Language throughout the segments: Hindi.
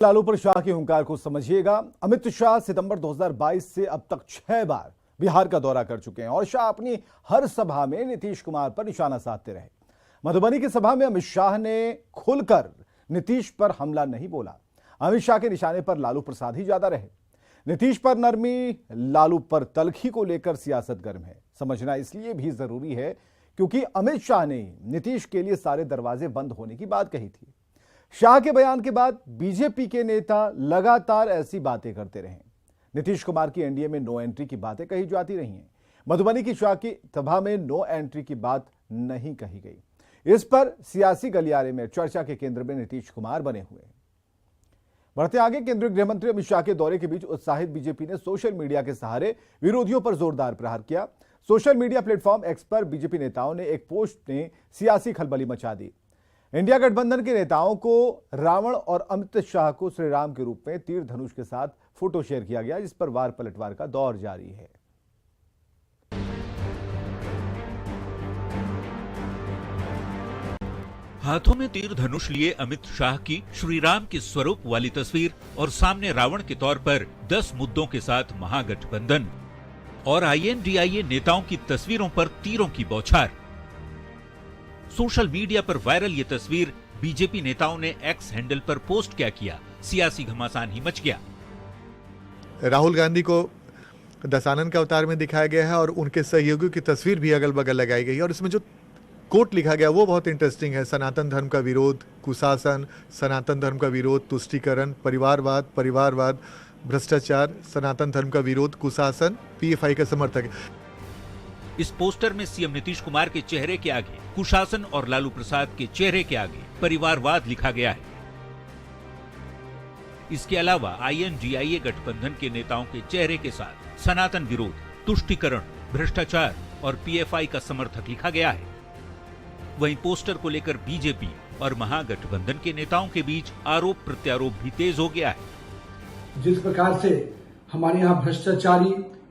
लालू पर शाह के हुंकार को समझिएगा। अमित शाह सितंबर 2022 से अब तक 6 बार बिहार का दौरा कर चुके हैं और शाह अपनी हर सभा में नीतीश कुमार पर निशाना साधते रहे। मधुबनी की सभा में अमित शाह ने खुलकर नीतीश पर हमला नहीं बोला। अमित शाह के निशाने पर लालू प्रसाद ही ज्यादा रहे। नीतीश पर नरमी, लालू पर तलखी को लेकर सियासत गर्म है। समझना इसलिए भी जरूरी है क्योंकि अमित शाह ने नीतीश के लिए सारे दरवाजे बंद होने की बात कही थी। शाह के बयान के बाद बीजेपी के नेता लगातार ऐसी बातें करते रहे। नीतीश कुमार की एनडीए में नो एंट्री की बातें कही जाती रही हैं। मधुबनी की शाह की सभा में नो एंट्री की बात नहीं कही गई। इस पर सियासी गलियारे में चर्चा के केंद्र में नीतीश कुमार बने हुए हैं। बढ़ते आगे, केंद्रीय गृह मंत्री अमित शाह के दौरे के बीच उत्साहित बीजेपी ने सोशल मीडिया के सहारे विरोधियों पर जोरदार प्रहार किया। सोशल मीडिया प्लेटफॉर्म एक्स पर बीजेपी नेताओं ने एक पोस्ट में सियासी खलबली मचा दी। इंडिया गठबंधन के नेताओं को रावण और अमित शाह को श्री राम के रूप में तीर धनुष के साथ फोटो शेयर किया गया, जिस पर वार पलटवार का दौर जारी है। हाथों में तीर धनुष लिए अमित शाह की श्री राम के स्वरूप वाली तस्वीर और सामने रावण के तौर पर 10 मुद्दों के साथ महागठबंधन और आईएनडीआईए नेताओं की तस्वीरों पर तीरों की बौछार। सोशल मीडिया पर वायरल ये तस्वीर बीजेपी नेताओं ने एक्स हैंडल पर पोस्ट क्या किया, सियासी घमासान ही मच गया। राहुल गांधी को दशानन के अवतार में दिखाया गया है और उनके सहयोगियों की तस्वीर भी अगल बगल लगाई गई है और इसमें जो कोट लिखा गया वो बहुत इंटरेस्टिंग है। सनातन धर्म का विरोध, कुशासन, सनातन धर्म का विरोध, तुष्टीकरण, परिवारवाद, भ्रष्टाचार, सनातन धर्म का विरोध, कुशासन, पीएफआई का समर्थक। इस पोस्टर में सीएम नीतीश कुमार के चेहरे के आगे कुशासन और लालू प्रसाद के चेहरे के आगे परिवारवाद लिखा गया है। इसके अलावा आईएनडीआईए गठबंधन के नेताओं के चेहरे के साथ सनातन विरोध, तुष्टीकरण, भ्रष्टाचार और पीएफआई का समर्थक लिखा गया है। वहीं पोस्टर को लेकर बीजेपी और महागठबंधन के नेताओं के बीच आरोप प्रत्यारोप भी तेज हो गया है। जिस प्रकार से हमारे यहाँ भ्रष्टाचारी,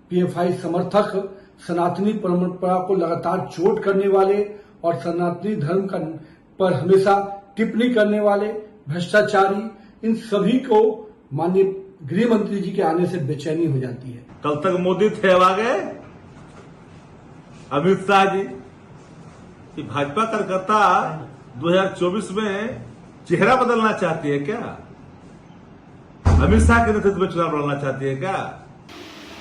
पीएफआई समर्थक, सनातनी परंपरा को लगातार चोट करने वाले और सनातनी धर्म पर हमेशा टिप्पणी करने वाले भ्रष्टाचारी, इन सभी को माननीय गृह मंत्री जी के आने से बेचैनी हो जाती है। कल तक मोदी थे, अब आ गए अमित शाह जी। कि भाजपा कार्यकर्ता 2024 में चेहरा बदलना चाहती है क्या? अमित शाह के नेतृत्व में चुनाव लड़ना चाहती है क्या?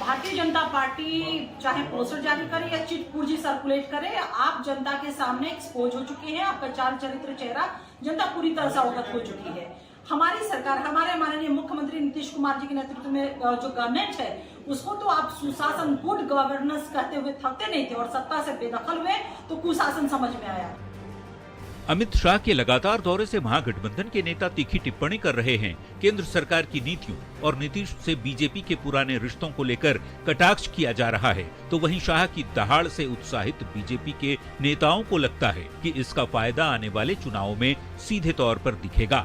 भारतीय जनता पार्टी चाहे पोस्टर जारी करे या चिट पूर्जी सर्कुलेट करे, आप जनता के सामने एक्सपोज हो चुके हैं। आपका चाल चरित्र चेहरा जनता पूरी तरह से अवगत हो चुकी है। हमारी सरकार, हमारे माननीय मुख्यमंत्री नीतीश कुमार जी के नेतृत्व में जो गवर्नमेंट है, उसको तो आप सुशासन, गुड गवर्नेंस कहते हुए थकते नहीं थे और सत्ता से बेदखल हुए तो कुशासन समझ में आया। अमित शाह के लगातार दौरे से महागठबंधन के नेता तीखी टिप्पणी कर रहे हैं। केंद्र सरकार की नीतियों और नीतीश से बीजेपी के पुराने रिश्तों को लेकर कटाक्ष किया जा रहा है, तो वहीं शाह की दहाड़ से उत्साहित बीजेपी के नेताओं को लगता है कि इसका फायदा आने वाले चुनावों में सीधे तौर पर दिखेगा।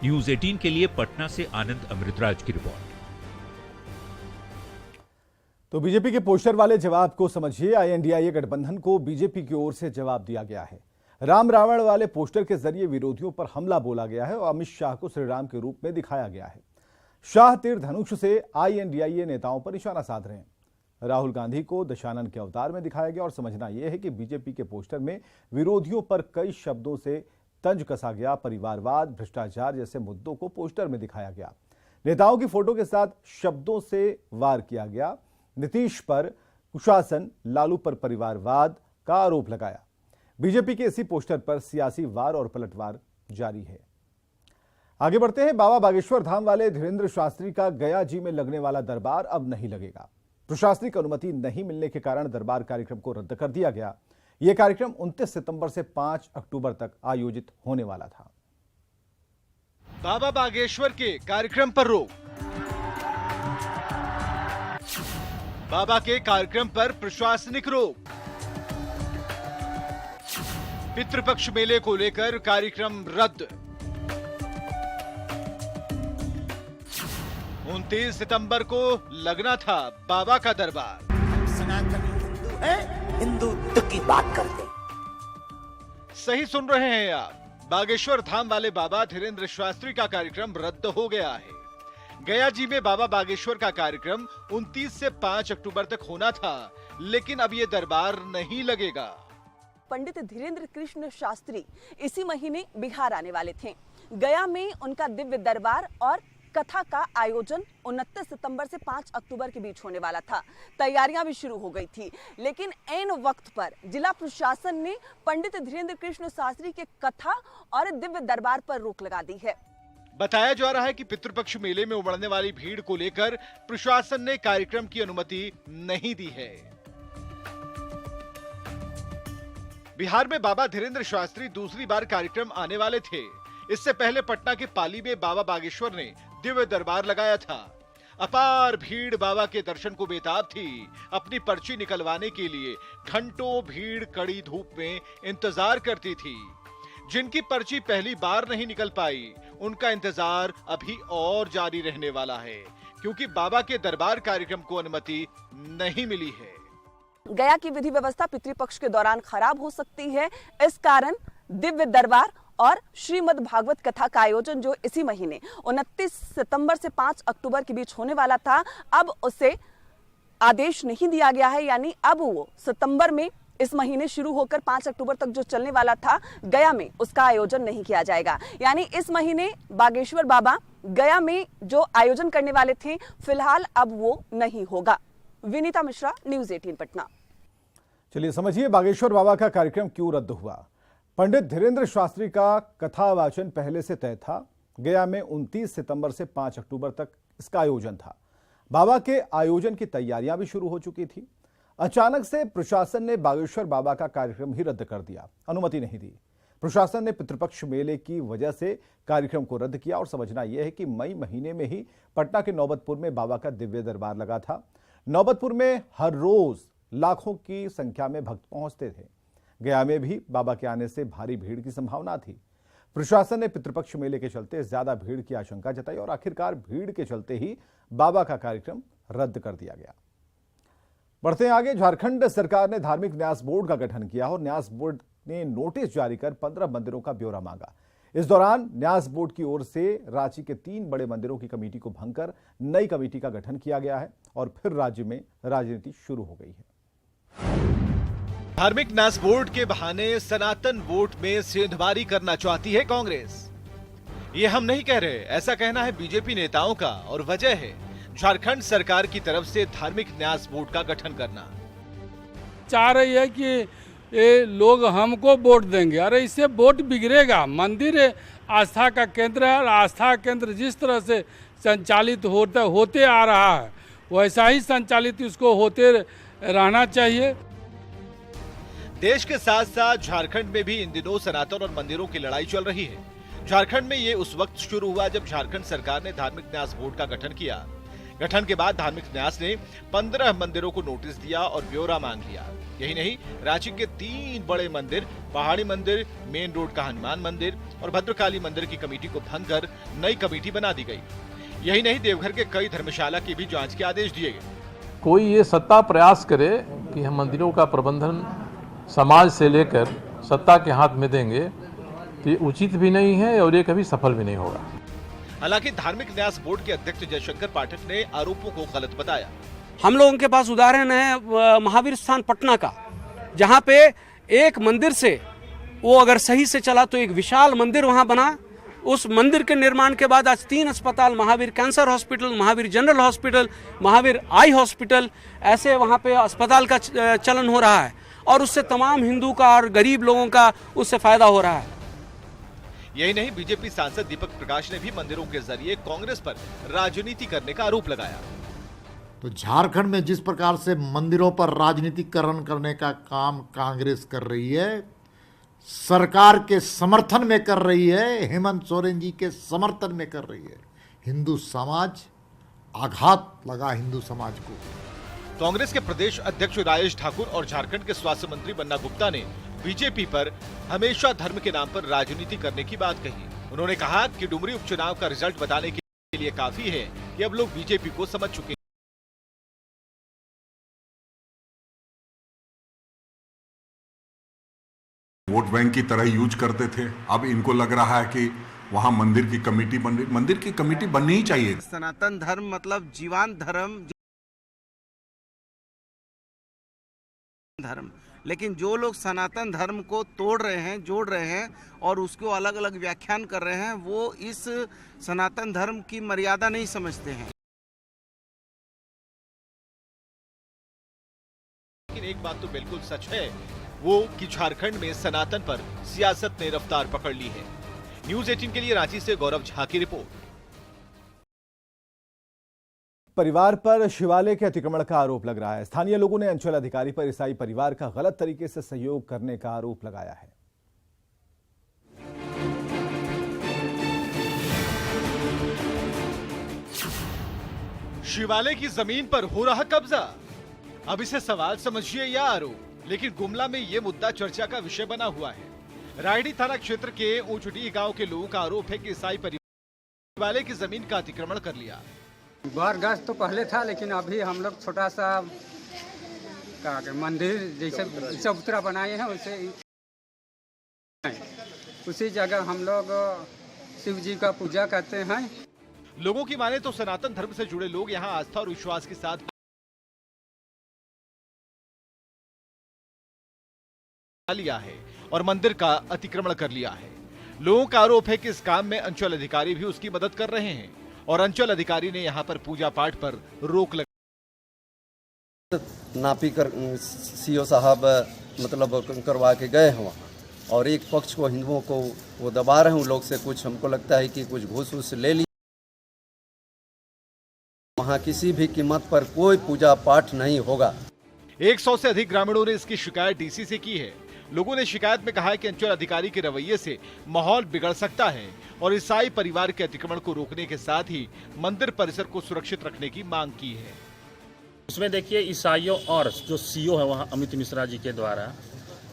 न्यूज़ 18 के लिए पटना से आनंद अमृतराज की रिपोर्ट। तो बीजेपी के पोस्टर वाले जवाब को समझिए। आईएनडीआईए गठबंधन को बीजेपी की ओर से जवाब दिया गया है। राम रावण वाले पोस्टर के जरिए विरोधियों पर हमला बोला गया है और अमित शाह को श्री राम के रूप में दिखाया गया है। शाह तीर धनुष से आईएनडीआईए नेताओं पर निशाना साध रहे हैं। राहुल गांधी को दशानन के अवतार में दिखाया गया और समझना यह है कि बीजेपी के पोस्टर में विरोधियों पर कई शब्दों से तंज कसा गया। परिवारवाद, भ्रष्टाचार जैसे मुद्दों को पोस्टर में दिखाया गया। नेताओं की फोटो के साथ शब्दों से वार किया गया। नीतीश पर कुशासन, लालू पर परिवारवाद का आरोप लगाया। बीजेपी के इसी पोस्टर पर सियासी वार और पलटवार जारी है। आगे बढ़ते हैं। बाबा बागेश्वर धाम वाले धीरेन्द्र शास्त्री का गया जी में लगने वाला दरबार अब नहीं लगेगा। प्रशासनिक अनुमति नहीं मिलने के कारण दरबार कार्यक्रम को रद्द कर दिया गया। यह कार्यक्रम 29 सितंबर से 5 अक्टूबर तक आयोजित होने वाला था। बाबा बागेश्वर के कार्यक्रम पर रोक। बाबा के कार्यक्रम पर प्रशासनिक रोक। पितृपक्ष मेले को लेकर कार्यक्रम रद्द। 29 सितंबर को लगना था बाबा का दरबार। हम सनातनी हिंदू हैं, हिंदुत्व की बात करते हैं। सही सुन रहे हैं आप, बागेश्वर धाम वाले बाबा धीरेन्द्र शास्त्री का कार्यक्रम रद्द हो गया है। गया जी में बाबा बागेश्वर का कार्यक्रम 29 से 5 अक्टूबर तक होना था, लेकिन अब ये दरबार नहीं लगेगा। पंडित धीरेन्द्र कृष्ण शास्त्री इसी महीने बिहार आने वाले थे। गया में उनका दिव्य दरबार और कथा का आयोजन 29 सितंबर से 5 अक्टूबर के बीच होने वाला था। तैयारियां भी शुरू हो गई थी, लेकिन ऐन वक्त पर जिला प्रशासन ने पंडित धीरेन्द्र कृष्ण शास्त्री के कथा और दिव्य दरबार पर रोक लगा दी है। बताया जा रहा है कि पितृपक्ष मेले में उमड़ने वाली भीड़ को लेकर प्रशासन ने कार्यक्रम की अनुमति नहीं दी है। बिहार में बाबा धीरेन्द्र शास्त्री दूसरी बार कार्यक्रम आने वाले थे। इससे पहले पटना के पाली में बाबा बागेश्वर ने दिव्य दरबार लगाया था। अपार भीड़ बाबा के दर्शन को बेताब थी। अपनी पर्ची निकलवाने के लिए घंटों भीड़ कड़ी धूप में इंतजार करती थी। जिनकी पर्ची पहली बार नहीं निकल पाई, उनका इंतजार अभी और जारी रहने वाला है, क्योंकि बाबा के दरबार कार्यक्रम को अनुमति नहीं मिली है। गया की विधि व्यवस्था पितृपक्ष के दौरान खराब हो सकती है। इस कारण दिव्य दरबार और श्रीमद् भागवत कथा का आयोजन जो इसी महीने 29 सितंबर से 5 अक्टूबर के बीच होने वाला था, अब उसे आदेश नहीं दिया गया है। यानी अब वो सितंबर में इस महीने शुरू होकर 5 अक्टूबर तक जो चलने वाला था, गया में उसका आयोजन नहीं किया जाएगा। यानी इस महीने बागेश्वर बाबा गया में जो आयोजन करने वाले थे, फिलहाल अब वो नहीं होगा। विनीता मिश्रा, न्यूज़ 18 पटना। चलिए समझिए बागेश्वर बाबा का कार्यक्रम क्यों रद्द हुआ। पंडित धीरेन्द्र शास्त्री का कथा वाचन पहले से तय था। गया में 29 सितंबर से 5 अक्टूबर तक इसका आयोजन था। बाबा के आयोजन की तैयारियां भी शुरू हो चुकी थी। अचानक से प्रशासन ने बागेश्वर बाबा का कार्यक्रम ही रद्द कर दिया, अनुमति नहीं दी। प्रशासन ने पितृपक्ष मेले की वजह से कार्यक्रम को रद्द किया और समझना यह है कि मई महीने में ही पटना के नौबतपुर में बाबा का दिव्य दरबार लगा था। नौबतपुर में हर रोज लाखों की संख्या में भक्त पहुंचते थे। गया में भी बाबा के आने से भारी भीड़ की संभावना थी। प्रशासन ने पितृपक्ष मेले के चलते ज्यादा भीड़ की आशंका जताई और आखिरकार भीड़ के चलते ही बाबा का कार्यक्रम रद्द कर दिया गया। बढ़ते हैं आगे। झारखंड सरकार ने धार्मिक न्यास बोर्ड का गठन किया और न्यास बोर्ड ने नोटिस जारी कर 15 मंदिरों का ब्यौरा मांगा। इस दौरान न्यास बोर्ड की ओर से रांची के 3 बड़े मंदिरों की कमेटी को भंग कर नई कमेटी का गठन किया गया है और फिर राज्य में राजनीति शुरू हो गई है। धार्मिक न्यास बोर्ड के बहाने सनातन वोट में सेंधमारी करना चाहती है कांग्रेस। ये हम नहीं कह रहे, ऐसा कहना है बीजेपी नेताओं का, और वजह है झारखंड सरकार की तरफ से धार्मिक न्यास बोर्ड का गठन करना। चाह रही है कि ये लोग हमको वोट देंगे। अरे इससे वोट बिगड़ेगा। मंदिर आस्था का केंद्र है और आस्था केंद्र जिस तरह से संचालित होते आ रहा है, वैसा ही संचालित इसको होते रहना चाहिए। देश के साथ साथ झारखंड में भी इन दिनों सनातन और मंदिरों की लड़ाई चल रही है। झारखंड में ये उस वक्त शुरू हुआ जब झारखंड सरकार ने धार्मिक न्यास बोर्ड का गठन किया। गठन के बाद धार्मिक न्यास ने 15 मंदिरों को नोटिस दिया और ब्यौरा मांग लिया। यही नहीं, रांची के 3 बड़े मंदिर, पहाड़ी मंदिर, मेन रोड का हनुमान मंदिर और भद्रकाली मंदिर की कमेटी को भंग कर नई कमेटी बना दी गई। यही नहीं, देवघर के कई धर्मशाला की भी जांच के आदेश दिए गए। कोई ये सत्ता प्रयास करे कि हम मंदिरों का प्रबंधन समाज से लेकर सत्ता के हाथ में देंगे, तो ये उचित भी नहीं है और ये कभी सफल भी नहीं होगा। हालांकि धार्मिक न्यास बोर्ड के अध्यक्ष जयशंकर पाठक ने आरोपों को गलत बताया। हम लोगों के पास उदाहरण है महावीर स्थान पटना का, जहां पे एक मंदिर से वो अगर सही से चला तो एक विशाल मंदिर वहां बना। उस मंदिर के निर्माण के बाद आज 3 अस्पताल, Mahavir cancer hospital, Mahavir general hospital, Mahavir eye hospital, ऐसे वहां पे अस्पताल का चलन हो रहा है और उससे तमाम हिंदू का और गरीब लोगों का उससे फायदा हो रहा है। यही नहीं, बीजेपी सांसद दीपक प्रकाश ने भी मंदिरों के जरिए कांग्रेस पर राजनीति करने का आरोप लगाया। तो झारखंड में जिस प्रकार से मंदिरों पर राजनीतिकरण करने का काम कांग्रेस कर रही है, सरकार के समर्थन में कर रही है, हेमंत सोरेन जी के समर्थन में कर रही है, हिंदू समाज, आघात लगा हिंदू समाज को। कांग्रेस के प्रदेश अध्यक्ष राजेश ठाकुर और झारखंड के स्वास्थ्य मंत्री बन्ना गुप्ता ने बीजेपी पर हमेशा धर्म के नाम पर राजनीति करने की बात कही। उन्होंने कहा कि डुमरी उपचुनाव का रिजल्ट बताने के लिए काफी है कि अब लोग बीजेपी को समझ चुके हैं। वोट बैंक की तरह यूज करते थे। अब इनको लग रहा है कि वहाँ मंदिर की कमेटी बननी ही चाहिए। सनातन धर्म मतलब जीवान धर्म, लेकिन जो लोग सनातन धर्म को तोड़ रहे हैं, जोड़ रहे हैं और उसको अलग अलग व्याख्यान कर रहे हैं, वो इस सनातन धर्म की मर्यादा नहीं समझते हैं। लेकिन एक बात तो बिल्कुल सच है, वो कि झारखंड में सनातन पर सियासत ने रफ्तार पकड़ ली है। न्यूज़ 18 के लिए रांची से गौरव झा की रिपोर्ट। परिवार पर शिवालय के अतिक्रमण का आरोप लग रहा है। स्थानीय लोगों ने अंचल अधिकारी पर ईसाई परिवार का गलत तरीके से सहयोग करने का आरोप लगाया है। शिवालय की जमीन पर हो रहा कब्जा, अब इसे सवाल समझिए या आरोप, लेकिन गुमला में ये मुद्दा चर्चा का विषय बना हुआ है। रायडी थाना क्षेत्र के ऊंचडी गांव के लोगों का आरोप है कि ईसाई परिवार शिवालय की जमीन का अतिक्रमण कर लिया। बारगाह तो पहले था, लेकिन अभी हम लोग छोटा सा मंदिर जैसे चबूतरा बनाए हैं, उसी जगह हम लोग शिव जी का पूजा करते हैं। लोगों की माने तो सनातन धर्म से जुड़े लोग यहाँ आस्था और विश्वास के साथ लिया है और मंदिर का अतिक्रमण कर लिया है। लोगों का आरोप है कि इस काम में अंचल अधिकारी भी उसकी मदद कर रहे हैं और अंचल अधिकारी ने यहाँ पर पूजा पाठ पर रोक लगा। नापी कर सीओ साहब मतलब करवा के गए हैं वहाँ, और एक पक्ष को हिंदुओं को वो दबा रहे हैं। उन लोग से कुछ हमको लगता है कि कुछ घूस ले ली। वहाँ किसी भी कीमत पर कोई पूजा पाठ नहीं होगा। 100 से अधिक ग्रामीणों ने इसकी शिकायत डीसी से की है। लोगों ने शिकायत में कहा है कि अंचल अधिकारी के रवैये से माहौल बिगड़ सकता है और ईसाई परिवार के अतिक्रमण को रोकने के साथ ही मंदिर परिसर को सुरक्षित रखने की मांग की है। उसमें देखिए, ईसाइयों और जो सीओ है वहाँ अमित मिश्रा जी के द्वारा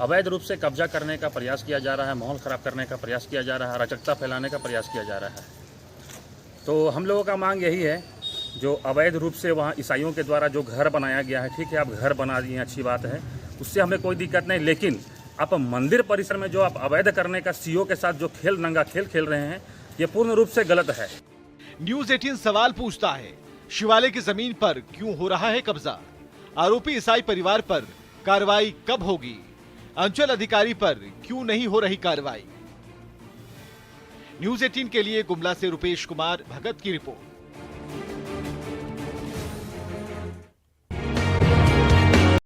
अवैध रूप से कब्जा करने का प्रयास किया जा रहा है, माहौल खराब करने का प्रयास किया जा रहा है, अराजकता फैलाने का प्रयास किया जा रहा है। तो हम लोगों का मांग यही है, जो अवैध रूप से वहाँ ईसाइयों के द्वारा जो घर बनाया गया है, ठीक है, आप घर बना दिए, अच्छी बात है, उससे हमें कोई दिक्कत नहीं, लेकिन आप मंदिर परिसर में जो आप अवैध करने का सीओ के साथ जो नंगा खेल खेल रहे हैं, ये पूर्ण रूप से गलत है। न्यूज़ 18 सवाल पूछता है, शिवालय की जमीन पर क्यों हो रहा है कब्जा? आरोपी ईसाई परिवार पर कार्रवाई कब होगी? अंचल अधिकारी पर क्यों नहीं हो रही कार्रवाई? न्यूज़ 18 के लिए गुमला से रुपेश कुमार भगत की रिपोर्ट।